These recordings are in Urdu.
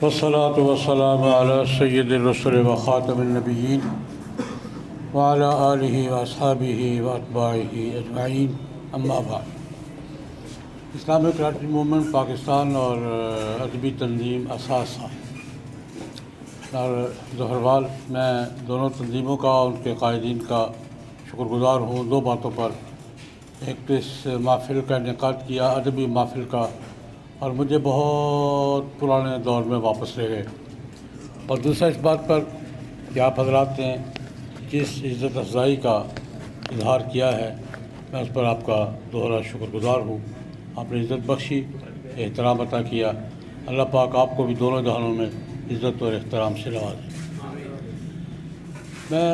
والصلاة والسلام على سید الرسل و خاتم النبیین وعلى آلہ واصحابہ واتباعہ اجمعین، اما بعد۔ اسلامک لٹریٹری موومنٹ پاکستان اور ادبی تنظیم اثاثہ اور ظہروال، میں دونوں تنظیموں کا اور ان کے قائدین کا شکر گزار ہوں دو باتوں پر۔ ایک تو اس محفل کا انعقاد کیا، ادبی محفل کا، اور مجھے بہت پرانے دور میں واپس لے گئے، اور دوسرا اس بات پر کہ آپ حضرات نے جس عزت افزائی کا اظہار کیا ہے، میں اس پر آپ کا دوہرا شکر گزار ہوں۔ آپ نے عزت بخشی، احترام عطا کیا، اللہ پاک آپ کو بھی دونوں جہانوں میں عزت اور احترام سے نوازے۔ میں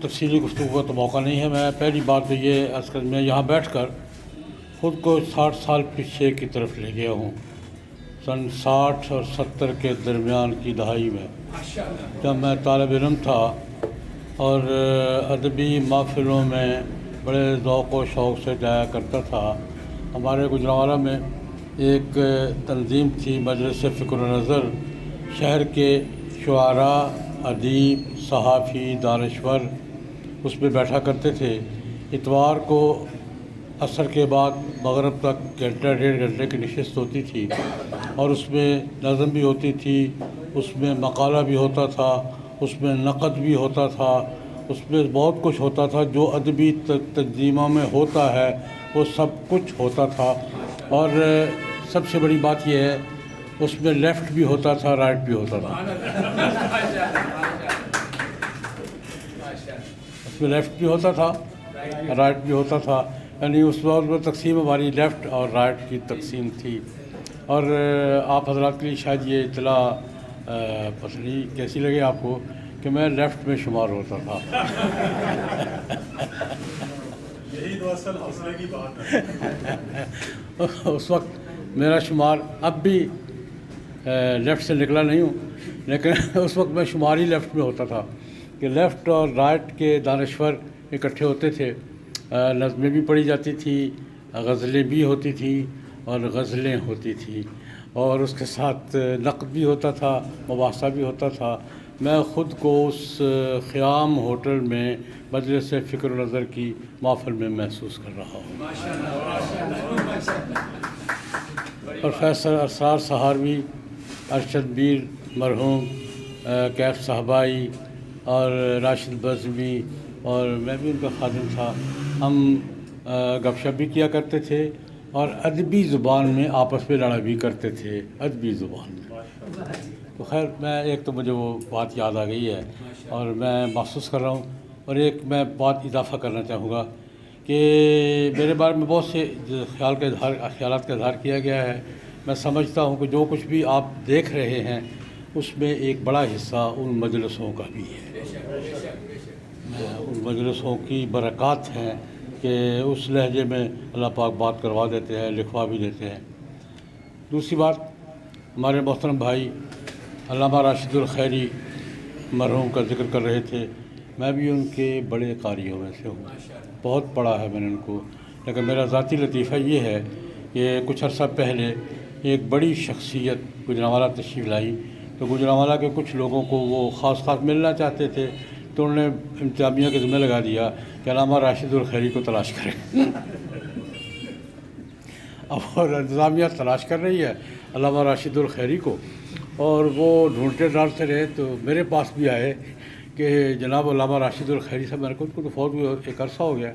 تفصیلی گفتگو کا تو موقع نہیں ہے، میں پہلی بات تو یہ عرض کر، میں یہاں بیٹھ کر خود کو 60 سال پیچھے کی طرف لے گیا ہوں، سن 60 اور 70 کے درمیان کی دہائی میں، جب میں طالب علم تھا اور ادبی محفلوں میں بڑے ذوق و شوق سے جایا کرتا تھا۔ ہمارے گوجرانوالا میں ایک تنظیم تھی، مجلس فکر و نظر۔ شہر کے شعراء، ادیب، صحافی، دانشور اس میں بیٹھا کرتے تھے۔ اتوار کو عصر کے بعد مغرب تک گھنٹہ ڈیڑھ گھنٹے کی نشست ہوتی تھی، اور اس میں نظم بھی ہوتی تھی، اس میں مقالہ بھی ہوتا تھا، اس میں نقد بھی ہوتا تھا، اس میں بہت کچھ ہوتا تھا جو ادبی تنظیموں میں ہوتا ہے، وہ سب کچھ ہوتا تھا۔ اور سب سے بڑی بات یہ ہے، اس میں لیفٹ بھی ہوتا تھا، رائٹ بھی ہوتا تھا۔ اس میں لیفٹ بھی ہوتا تھا، رائٹ بھی ہوتا تھا، یعنی اس وقت میں تقسیم ہماری لیفٹ اور رائٹ کی تقسیم تھی۔ اور آپ حضرات کے لیے شاید یہ اطلاع پتہ نہیں کیسی لگے آپ کو کہ میں لیفٹ میں شمار ہوتا تھا۔ یہی تو اصل حوصلے کی بات ہے۔ اس وقت میرا شمار، اب بھی لیفٹ سے نکلا نہیں ہوں، لیکن اس وقت میں شمار ہی لیفٹ میں ہوتا تھا کہ لیفٹ اور رائٹ کے دانشور اکٹھے ہوتے تھے، نظمیں بھی پڑھی جاتی تھی، غزلیں بھی ہوتی تھیں اور غزلیں ہوتی تھیں، اور اس کے ساتھ نقد بھی ہوتا تھا، مباحثہ بھی ہوتا تھا۔ میں خود کو اس خیام ہوٹل میں مجلس فکر و نظر کی محفل میں محسوس کر رہا ہوں۔ پروفیسر اسرار سہاروی، ارشد میر مرحوم، کیف صاحبائی اور راشد بزمی، اور میں بھی ان کا خادم تھا، ہم گپ شپ بھی کیا کرتے تھے اور ادبی زبان میں آپس میں لڑا بھی کرتے تھے، ادبی زبان میں۔ تو خیر، میں ایک تو مجھے وہ بات یاد آ گئی ہے اور میں محسوس کر رہا ہوں، اور ایک میں بات اضافہ کرنا چاہوں گا کہ میرے بارے میں بہت سے خیالات کا اظہار کیا گیا ہے۔ میں سمجھتا ہوں کہ جو کچھ بھی آپ دیکھ رہے ہیں اس میں ایک بڑا حصہ ان مجلسوں کا بھی ہے، ان مجلسوں کی برکات ہیں کہ اس لہجے میں اللہ پاک بات کروا دیتے ہیں، لکھوا بھی دیتے ہیں۔ دوسری بات، ہمارے محترم بھائی علامہ راشد الخیری مرحوم کا ذکر کر رہے تھے، میں بھی ان کے بڑے قاریوں میں سے ہوں، بہت پڑھا ہے میں نے ان کو، لیکن میرا ذاتی لطیفہ یہ ہے کہ کچھ عرصہ پہلے ایک بڑی شخصیت گوجرانوالا تشریف لائی، تو گوجرانوالا کے کچھ لوگوں کو وہ خاص ملنا چاہتے تھے، تو انہوں نے انتظامیہ کے ذمہ لگا دیا کہ علامہ راشد الخیری کو تلاش کریں۔ اب انتظامیہ تلاش کر رہی ہے علامہ راشد الخیری کو، اور وہ ڈھونڈتے ڈھانڈتے رہے تو میرے پاس بھی آئے کہ جناب علامہ راشد الخیری صاحب، میں نے کہا ان کو تو فوت ہوئے ایک عرصہ ہو گیا،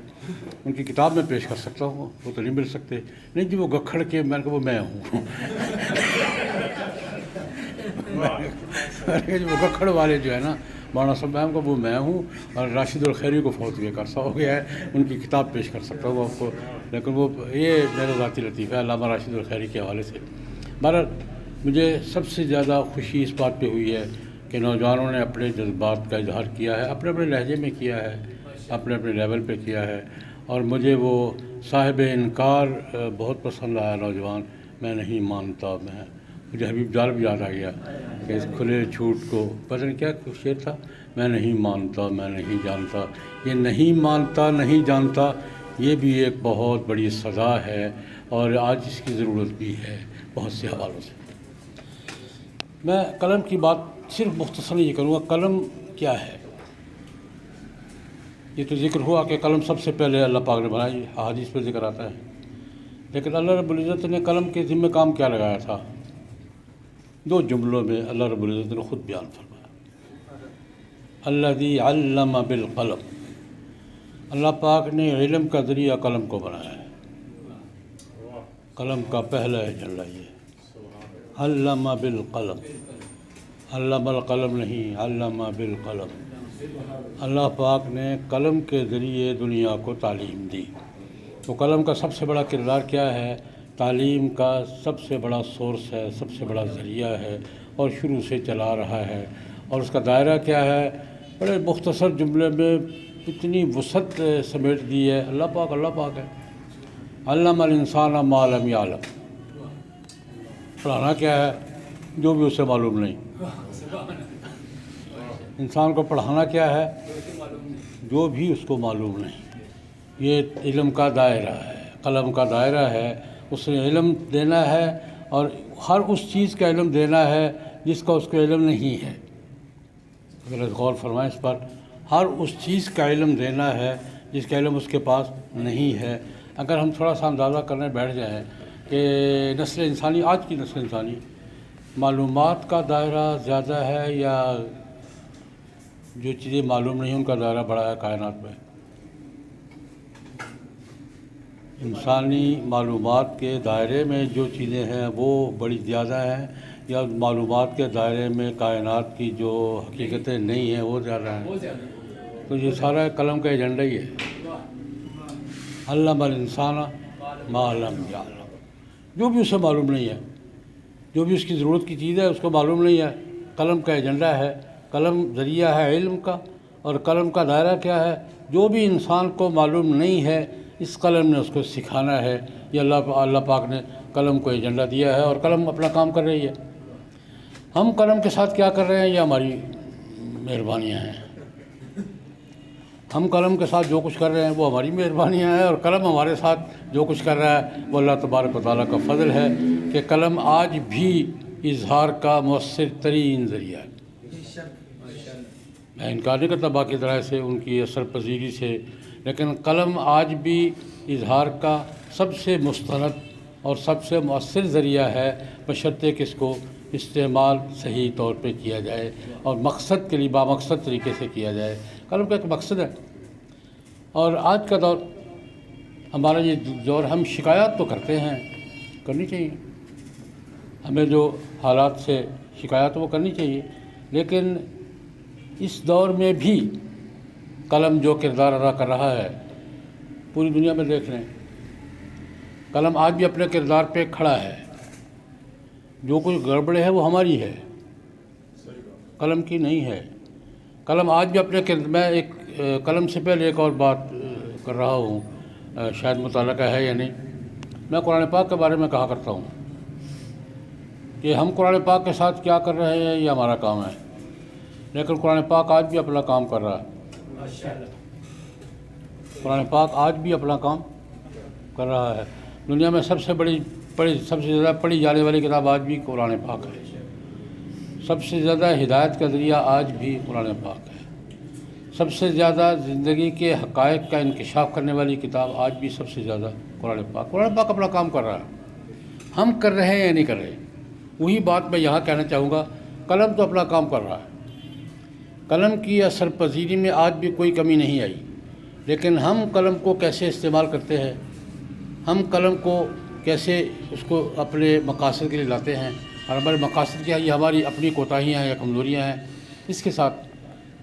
ان کی کتاب میں پیش کر سکتا ہوں، وہ تو نہیں مل سکتے۔ نہیں جی، وہ گکھڑ کے، میں نے کہا وہ میں ہوں۔ وہ گکھڑ والے جو ہے نا مولانا صاحب کا، وہ میں ہوں، اور راشد الخیری کو فوت ہوئے ایک عرصہ ہو گیا ہے، ان کی کتاب پیش کر سکتا ہوں آپ کو، لیکن وہ یہ میرا ذاتی لطیفہ ہے علامہ راشد الخیری کے حوالے سے۔ بہرحال مجھے سب سے زیادہ خوشی اس بات پہ ہوئی ہے کہ نوجوانوں نے اپنے جذبات کا اظہار کیا ہے، اپنے اپنے لہجے میں کیا ہے، اپنے اپنے لیول پہ کیا ہے، اور مجھے وہ صاحب انکار بہت پسند آیا نوجوان، میں نہیں مانتا، مجھے حبیب جال بھی یاد آ گیا کہ اس کھلے جھوٹ کو، پتہ نہیں کیا شعر تھا، میں نہیں مانتا، میں نہیں جانتا۔ یہ نہیں مانتا، نہیں جانتا، یہ بھی ایک بہت بڑی سزا ہے، اور آج اس کی ضرورت بھی ہے بہت سے حوالوں سے۔ میں قلم کی بات صرف مختصر یہ کروں گا، قلم کیا ہے؟ یہ تو ذکر ہوا کہ قلم سب سے پہلے اللہ پاک نے بنائی، حدیث پہ ذکر آتا ہے، لیکن اللہ رب العزت نے قلم کے ذمہ کام کیا لگایا تھا؟ 2 جملوں میں اللہ رب العزت نے خود بیان فرمایا، الذی علم بالقلم، اللہ پاک نے علم کا ذریعہ قلم کو بنایا ہے۔ قلم کا پہلا ایجنڈا یہ، علم بالقلم، علم القلم نہیں، علم بالقلم، اللہ پاک نے قلم کے ذریعے دنیا کو تعلیم دی۔ تو قلم کا سب سے بڑا کردار کیا ہے؟ تعلیم کا سب سے بڑا سورس ہے، سب سے بڑا ذریعہ ہے، اور شروع سے چلا رہا ہے۔ اور اس کا دائرہ کیا ہے؟ بڑے مختصر جملے میں اتنی وسعت سمیٹ دی ہے، اللہ پاک ہے۔ علم الانسان ما لم یعلم، پڑھانا کیا ہے؟ جو بھی اسے معلوم نہیں۔ انسان کو پڑھانا کیا ہے؟ جو بھی اس کو معلوم نہیں۔ یہ علم کا دائرہ ہے، قلم کا دائرہ ہے۔ اس نے علم دینا ہے، اور ہر اس چیز کا علم دینا ہے جس کا اس کو علم نہیں ہے۔ اگر غور فرمائیں اس پر، ہر اس چیز کا علم دینا ہے جس کا علم اس کے پاس نہیں ہے۔ اگر ہم تھوڑا سا اندازہ کرنے بیٹھ جائیں کہ نسل انسانی، آج کی نسل انسانی، معلومات کا دائرہ زیادہ ہے یا جو چیزیں معلوم نہیں ان کا دائرہ بڑا ہے کائنات میں؟ انسانی معلومات کے دائرے میں جو چیزیں ہیں وہ بڑی زیادہ ہیں، یا معلومات کے دائرے میں کائنات کی جو حقیقتیں نہیں ہیں وہ زیادہ ہیں؟ تو یہ سارا قلم کا ایجنڈا ہی ہے، علم الانسان ما لم یعلم، جو بھی اسے معلوم نہیں ہے، جو بھی اس کی ضرورت کی چیز ہے اس کو معلوم نہیں ہے، قلم کا ایجنڈا ہے۔ قلم ذریعہ ہے علم کا، اور قلم کا دائرہ کیا ہے؟ جو بھی انسان کو معلوم نہیں ہے اس قلم نے اس کو سکھانا ہے۔ یہ اللہ پاک نے قلم کو ایجنڈا دیا ہے، اور قلم اپنا کام کر رہی ہے۔ ہم قلم کے ساتھ کیا کر رہے ہیں یہ ہماری مہربانیاں ہیں۔ ہم قلم کے ساتھ جو کچھ کر رہے ہیں وہ ہماری مہربانیاں ہیں، اور قلم ہمارے ساتھ جو کچھ کر رہا ہے وہ اللہ تبارک و تعالیٰ کا فضل ہے کہ قلم آج بھی اظہار کا مؤثر ترین ذریعہ ہے۔ میں انکار نہیں کرتا باقی ذرائع سے، ان کی اثر پذیری سے، لیکن قلم آج بھی اظہار کا سب سے مستند اور سب سے مؤثر ذریعہ ہے، بشرطے کہ اس کو استعمال صحیح طور پہ کیا جائے اور مقصد کے لیے بامقصد طریقے سے کیا جائے۔ قلم کا ایک مقصد ہے۔ اور آج کا دور، ہمارا یہ دور، ہم شکایات تو کرتے ہیں، کرنی چاہیے، ہمیں جو حالات سے شکایت وہ کرنی چاہیے، لیکن اس دور میں بھی قلم جو کردار ادا کر رہا ہے پوری دنیا میں دیکھ لیں، قلم آج بھی اپنے کردار پہ کھڑا ہے۔ جو کوئی گڑبڑ ہے وہ ہماری ہے، قلم کی نہیں ہے۔ قلم آج بھی اپنے میں ایک قلم سے پہلے ایک اور بات کر رہا ہوں، شاید متعلقہ ہے یا نہیں، میں قرآن پاک کے بارے میں کہا کرتا ہوں کہ ہم قرآن پاک کے ساتھ کیا کر رہے ہیں یہ ہمارا کام ہے، لیکن قرآن پاک آج بھی اپنا کام کر رہا ہے۔ قرآن پاک آج بھی اپنا کام کر رہا ہے۔ دنیا میں سب سے زیادہ پڑھی جانے والی کتاب آج بھی قرآن پاک ہے۔ سب سے زیادہ ہدایت کا ذریعہ آج بھی قرآن پاک ہے۔ سب سے زیادہ زندگی کے حقائق کا انکشاف کرنے والی کتاب آج بھی سب سے زیادہ قرآن پاک اپنا کام کر رہا ہے۔ ہم کر رہے ہیں یا نہیں کر رہے؟ وہی بات میں یہاں کہنا چاہوں گا، قلم تو اپنا کام کر رہا ہے، قلم کی اثر پذیری میں آج بھی کوئی کمی نہیں آئی، لیکن ہم قلم کو کیسے استعمال کرتے ہیں، ہم قلم کو کیسے اس کو اپنے مقاصد کے لیے لاتے ہیں، اور ہمارے مقاصد کیا، یہ ہماری اپنی کوتاہیاں ہیں یا کمزوریاں ہیں۔ اس کے ساتھ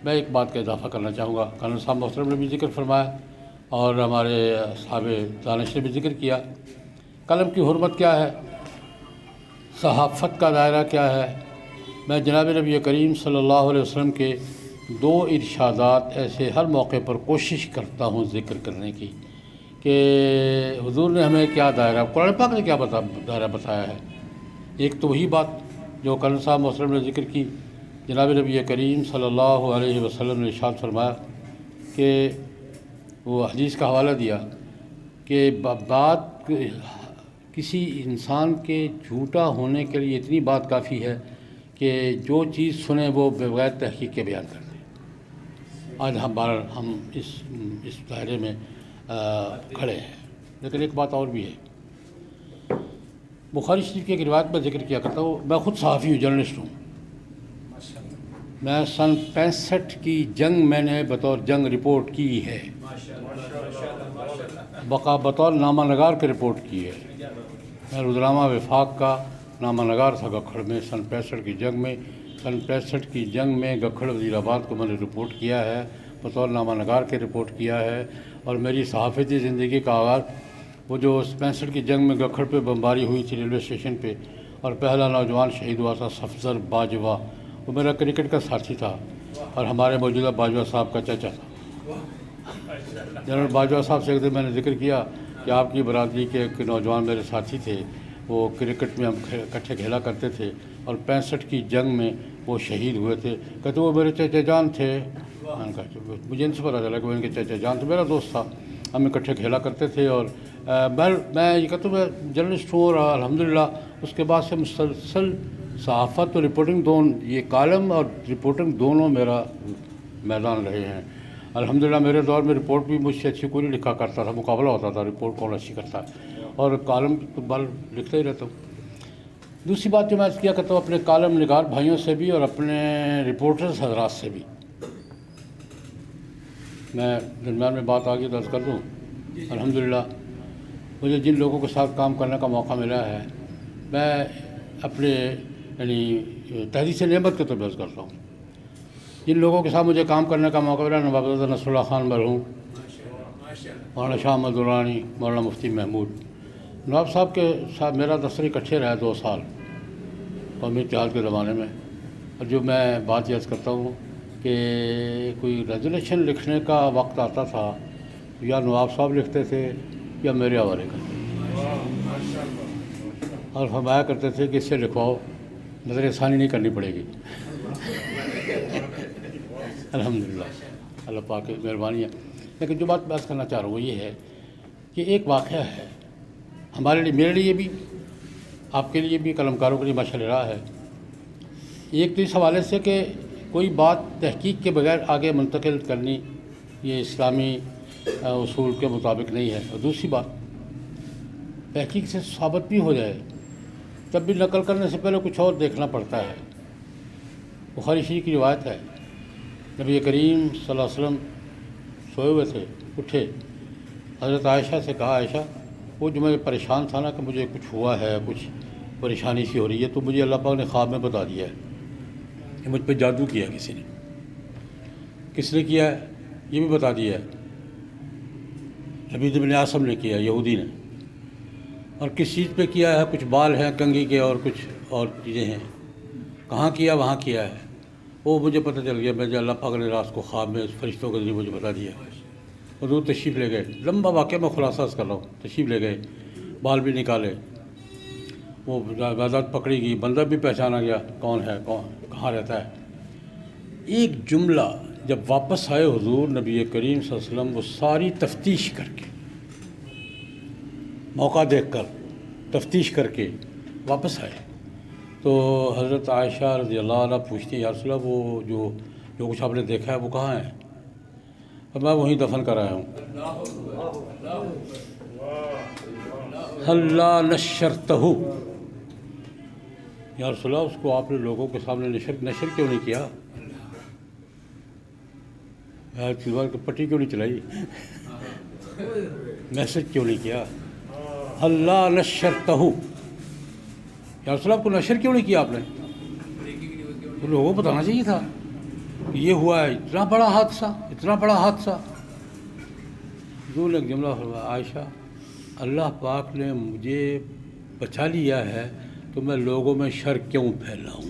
میں ایک بات کا اضافہ کرنا چاہوں گا، قانون صاحب محترم نے بھی ذکر فرمایا اور ہمارے صاحب دانش نے بھی ذکر کیا، قلم کی حرمت کیا ہے، صحافت کا دائرہ کیا ہے۔ میں جناب نبی کریم صلی اللہ علیہ وسلم کے 2 ارشادات ایسے ہر موقع پر کوشش کرتا ہوں ذکر کرنے کی کہ حضور نے ہمیں کیا دائرہ، قرآن پاک نے کیا دائرہ بتایا ہے۔ ایک تو وہی بات جو قانون صاحب محترم نے ذکر کی، جناب نبی کریم صلی اللہ علیہ وسلم نے ارشاد فرمایا کہ وہ حدیث کا حوالہ دیا کہ بات کسی انسان کے جھوٹا ہونے کے لیے اتنی بات کافی ہے کہ جو چیز سنیں وہ بغیر تحقیق کے بیان کر دیں۔ آج ہم اس دائرے میں کھڑے ہیں، لیکن ایک بات اور بھی ہے۔ بخاری شریف کی ایک روایت میں ذکر کیا کرتا ہوں، میں خود صحافی ہوں، جرنلسٹ ہوں۔ میں سن 65 کی جنگ میں نے بطور جنگ رپورٹ کی ہے، بطور نامہ نگار کے رپورٹ کی ہے۔ میں روزنامہ وفاق کا نامہ نگار تھا گکھڑ میں سن 65 کی جنگ میں۔ سن 65 کی جنگ میں گکھڑ وزیر آباد کو میں نے رپورٹ کیا ہے، بطور نامہ نگار کے رپورٹ کیا ہے۔ اور میری صحافتی زندگی کا آغاز وہ جو 65 کی جنگ میں گکھڑ پہ بمباری ہوئی تھی ریلوے اسٹیشن پہ، اور پہلا نوجوان شہید ہوا تھا سفزر باجوہ، وہ میرا کرکٹ کا ساتھی تھا اور ہمارے موجودہ باجوہ صاحب کا چچا تھا۔ جنرل باجوہ صاحب سے ایک دن میں نے ذکر کیا کہ آپ کی برادری کے ایک نوجوان میرے ساتھی تھے، وہ کرکٹ میں ہم اکٹھے کھیلا کرتے تھے اور 65 کی جنگ میں وہ شہید ہوئے تھے۔ کہتے وہ میرے چچا جان تھے۔ مجھے ان سے پتہ چلا کہ وہ ان کے چچا جان تھے، میرا دوست تھا، ہم اکٹھے کھیلا کرتے تھے۔ اور میں یہ کہتا ہوں میں جرنلسٹ ہوں، اور الحمدللہ اس کے بعد سے مسلسل صحافت اور رپورٹنگ دونوں، یہ کالم اور رپورٹنگ دونوں میرا میدان رہے ہیں۔ الحمدللہ میرے دور میں رپورٹ بھی مجھ سے اچھی کوئی نہیں لکھا کرتا تھا، مقابلہ ہوتا تھا رپورٹ کون اچھی کرتا ہے، اور کالم تو بال لکھتا ہی رہتا ہوں۔ دوسری بات جو میں کیا کرتا ہوں اپنے کالم نگار بھائیوں سے بھی اور اپنے رپورٹرز حضرات سے بھی، میں درمیان میں بات آگے درج کر دوں۔ الحمدللہ مجھے جن لوگوں کے ساتھ کام کرنے کا موقع ملا ہے، میں اپنے یعنی تحدیث نعمت کے طور پر عرض کرتا ہوں، جن لوگوں کے ساتھ مجھے کام کرنے کا موقع ملا، نواب نصر اللہ خان مرحوم، مولانا شاہ احمد درانی، مولانا مفتی محمود نواب صاحب کے ساتھ میرا دفتر اکٹھے رہا 2 سال قومی اتحاد کے زمانے میں۔ اور جو میں بات یاد کرتا ہوں کہ کوئی ریزولیشن لکھنے کا وقت آتا تھا، یا نواب صاحب لکھتے تھے یا میرے حوالے کرتے تھے، اور فرمایا کرتے تھے کہ اس سے لکھواؤ، نظر ثانی نہیں کرنی پڑے گی۔ الحمدللہ اللہ پاک کی مہربانی ہے۔ لیکن جو بات بحث کرنا چاہ رہا ہوں وہ یہ ہے کہ ایک واقعہ ہے ہمارے لیے، میرے لیے بھی، آپ کے لیے بھی، قلمکاروں کے لیے مشعل راہ ہے۔ ایک تو اس حوالے سے کہ کوئی بات تحقیق کے بغیر آگے منتقل کرنی یہ اسلامی اصول کے مطابق نہیں ہے، اور دوسری بات تحقیق سے ثابت بھی ہو جائے تب بھی نقل کرنے سے پہلے کچھ اور دیکھنا پڑتا ہے۔ بخاری شریف کی روایت ہے، نبی کریم صلی اللہ علیہ وسلم سوئے ہوئے تھے، اٹھے، حضرت عائشہ سے کہا، عائشہ وہ جو میں پریشان تھا نا کہ مجھے کچھ ہوا ہے، کچھ پریشانی سی ہو رہی ہے، تو مجھے اللہ پاک نے خواب میں بتا دیا ہے کہ مجھ پہ جادو کیا ہے کسی نے۔ کس نے کیا ہے یہ بھی بتا دیا ہے، لبید بن عاصم نے کیا، یہودی نے۔ اور کس چیز پہ کیا ہے، کچھ بال ہیں کنگھی کے اور کچھ اور چیزیں ہیں، کہاں کیا، وہاں کیا ہے، وہ مجھے پتہ چل گیا، مجھے اللہ پاک نے رات کو خواب میں اس فرشتوں کے ذریعے مجھے بتا دیا۔ حضور تشریف لے گئے، لمبا واقعہ میں خلاصہ کر رہا ہوں، تشریف لے گئے، بال بھی نکالے، وہ عبادت پکڑی گئی، بندہ بھی پہچانا گیا کون ہے، کہاں رہتا ہے۔ ایک جملہ جب واپس آئے حضور نبی کریم صلی اللہ علیہ وسلم، وہ ساری تفتیش کر کے، موقع دیکھ کر تفتیش کر کے واپس آئے، تو حضرت عائشہ رضی اللہ عنہ پوچھتی ہیں، یا رسول اللہ وہ جو کچھ آپ نے دیکھا ہے وہ کہاں ہے؟ اور میں وہیں دفن کر آیا ہوں۔ اللہ نشرتہ، یا رسول اللہ اس کو آپ نے لوگوں کے سامنے نشر کیوں نہیں کیا؟ پٹی کیوں نہیں چلائی؟ میسج کیوں نہیں کیا؟ اللہ نشرتہ، یا رسول اللہ کو نشر کیوں نہیں کیا آپ نے؟ تو لوگوں کو بتانا چاہیے تھا کہ یہ ہوا ہے، اتنا بڑا حادثہ، اتنا بڑا حادثہ۔ حضور نے ایک جملہ فرمایا، عائشہ اللہ پاک نے مجھے بچا لیا ہے تو میں لوگوں میں شر کیوں پھیلاؤں؟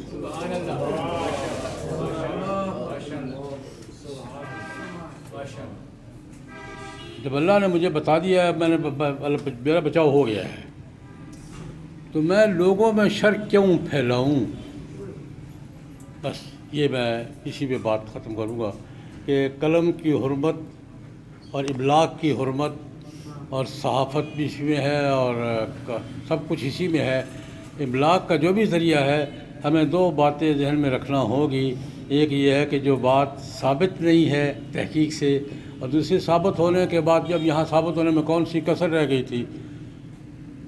جب اللہ نے مجھے بتا دیا ہے، میرا بچاؤ ہو گیا ہے، تو میں لوگوں میں شر کیوں پھیلاؤں؟ بس یہ میں اسی پہ بات ختم کروں گا کہ قلم کی حرمت اور ابلاغ کی حرمت اور صحافت بھی اسی میں ہے، اور سب کچھ اسی میں ہے۔ ابلاغ کا جو بھی ذریعہ ہے ہمیں دو باتیں ذہن میں رکھنا ہوگی. ایک یہ ہے کہ جو بات ثابت نہیں ہے تحقیق سے، اور دوسری ثابت ہونے کے بعد جب یہاں ثابت ہونے میں کون سی کسر رہ گئی تھی.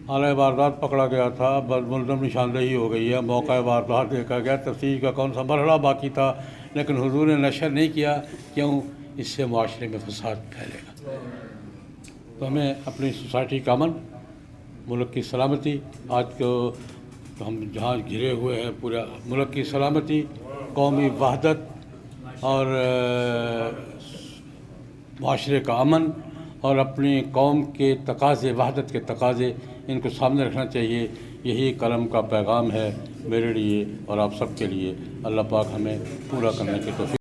آلۂ واردات پکڑا گیا تھا، بس ملزم نشاندہی ہو گئی ہے، موقع واردات دیکھا گیا، تفتیش کا کون سا مرحلہ باقی تھا، لیکن حضور نے نشر نہیں کیا. کیوں؟ اس سے معاشرے میں فساد پھیلے گا. تو ہمیں اپنی سوسائٹی کا امن، ملک کی سلامتی، آج کو ہم جہاں گھرے ہوئے ہیں پورا ملک کی سلامتی، قومی وحدت اور معاشرے کا امن اور اپنی قوم کے تقاضے، وحدت کے تقاضے، ان کو سامنے رکھنا چاہیے. یہی قلم کا پیغام ہے میرے لیے اور آپ سب کے لیے. اللہ پاک ہمیں پورا کرنے کی توفیق